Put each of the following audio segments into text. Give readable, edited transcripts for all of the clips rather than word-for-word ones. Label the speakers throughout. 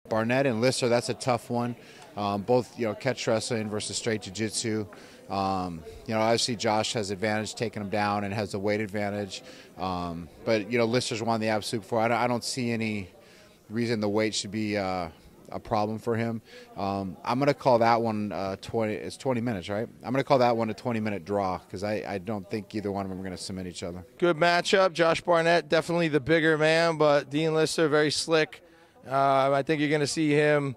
Speaker 1: Barnett and Lister, that's a tough one. Both, catch wrestling versus straight jiu-jitsu. Obviously Josh has advantage taking him down and has the weight advantage. But, Lister's won the absolute before. I don't see any reason the weight should be a problem for him. I'm going to call that one 20 minutes, right? I'm going to call that one a 20-minute draw because I don't think either one of them are going to submit each other.
Speaker 2: Good matchup. Josh Barnett, definitely the bigger man, but Dean Lister, very slick. I think you're going to see him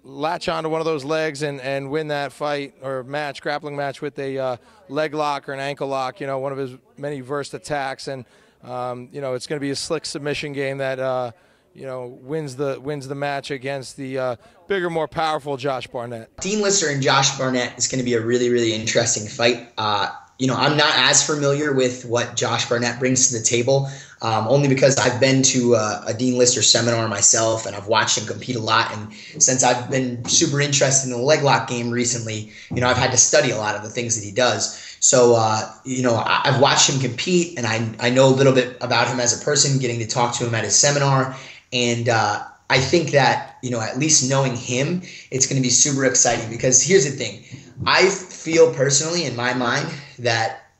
Speaker 2: latch onto one of those legs and win that fight or match, grappling match with a leg lock or an ankle lock, one of his many versed attacks. And, it's going to be a slick submission game that, wins the match against the bigger, more powerful Josh Barnett.
Speaker 3: Dean Lister and Josh Barnett is going to be a really, really interesting fight. I'm not as familiar with what Josh Barnett brings to the table, only because I've been to a Dean Lister seminar myself, and I've watched him compete a lot. And since I've been super interested in the leg lock game recently, I've had to study a lot of the things that he does. So, I've watched him compete, and I know a little bit about him as a person, getting to talk to him at his seminar. And I think that, at least knowing him, it's going to be super exciting because here's the thing. I feel personally in my mind that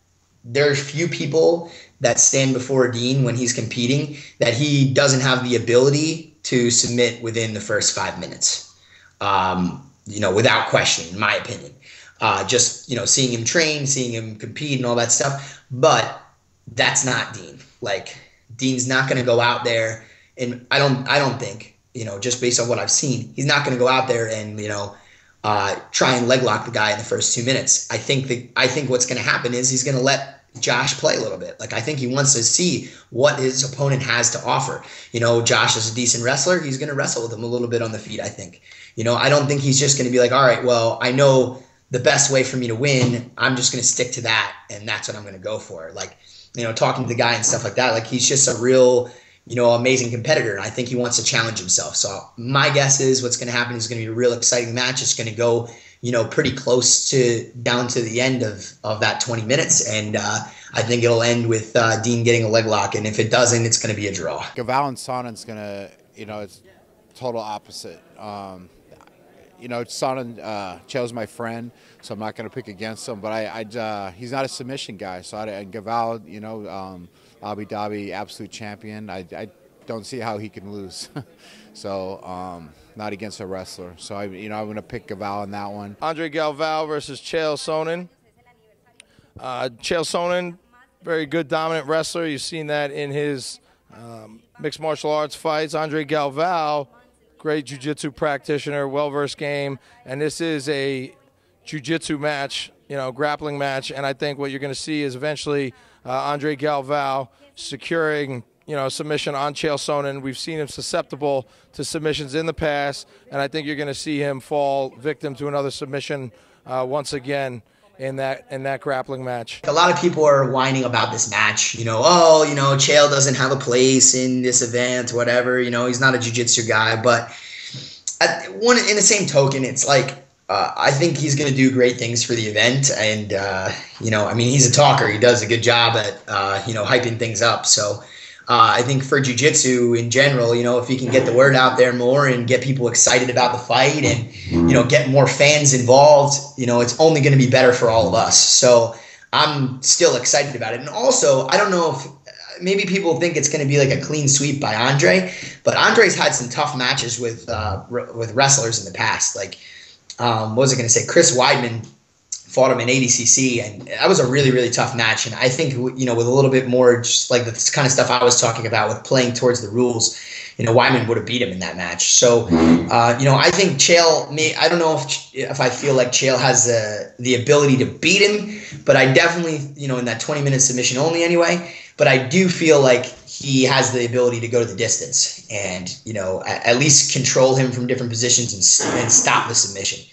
Speaker 3: there are few people that stand before Dean when he's competing that he doesn't have the ability to submit within the first 5 minutes, without question, in my opinion. Just seeing him train, seeing him compete and all that stuff. But that's not Dean. Like, Dean's not going to go out there, and I don't think, just based on what I've seen, he's not going to go out there and, try and leg lock the guy in the first 2 minutes. I think what's going to happen is he's going to let Josh play a little bit. Like, I think he wants to see what his opponent has to offer. Josh is a decent wrestler. He's going to wrestle with him a little bit on the feet, I think. I don't think he's just going to be like, all right, well, I know the best way for me to win. I'm just going to stick to that, and that's what I'm going to go for. Like, talking to the guy and stuff like that, like, he's just a real, amazing competitor, and I think he wants to challenge himself. So my guess is what's going to happen is going to be a real exciting match. It's going to go, pretty close to down to the end of that 20 minutes, and I think it'll end with Dean getting a leg lock, and if it doesn't, it's going to be a draw.
Speaker 1: Galvao and Sonnen's going to, it's total opposite. Sonnen, Chael's my friend, so I'm not going to pick against him, but he's not a submission guy. So and Galvao, Abu Dhabi absolute champion. I don't see how he can lose. So not against a wrestler. So I'm going to pick Galvao on that one.
Speaker 2: Andre Galvao versus Chael Sonnen. Chael Sonnen, very good dominant wrestler. You've seen that in his mixed martial arts fights. Andre Galvao, great jiu-jitsu practitioner, well-versed game, and this is a jiu-jitsu match, grappling match, and I think what you're going to see is eventually Andre Galvao securing, submission on Chael Sonnen. We've seen him susceptible to submissions in the past, and I think you're going to see him fall victim to another submission once again in that grappling match.
Speaker 3: A lot of people are whining about this match. Chael doesn't have a place in this event, whatever. He's not a jiu-jitsu guy. But in the same token, it's like I think he's going to do great things for the event. And, he's a talker. He does a good job at, hyping things up. So I think for jiu-jitsu in general, if he can get the word out there more and get people excited about the fight and, get more fans involved, it's only going to be better for all of us. So I'm still excited about it. And also, I don't know if maybe people think it's going to be like a clean sweep by Andre, but Andre's had some tough matches with wrestlers in the past. Like, what was I going to say? Chris Weidman fought him in ADCC, and that was a really, really tough match. And I think, with a little bit more just like the kind of stuff I was talking about with playing towards the rules, Weidman would have beat him in that match. So, I think Chael I don't know if I feel like Chael has the ability to beat him, but I definitely, in that 20-minute submission only anyway, but I do feel like he has the ability to go to the distance and, at least control him from different positions and stop the submission.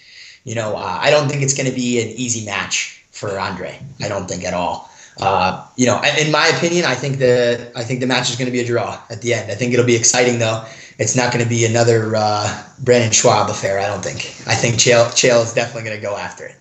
Speaker 3: I don't think it's going to be an easy match for Andre. I don't think at all. In my opinion, I think the match is going to be a draw at the end. I think it'll be exciting though. It's not going to be another Brandon Schwab affair. I don't think. I think Chael is definitely going to go after it.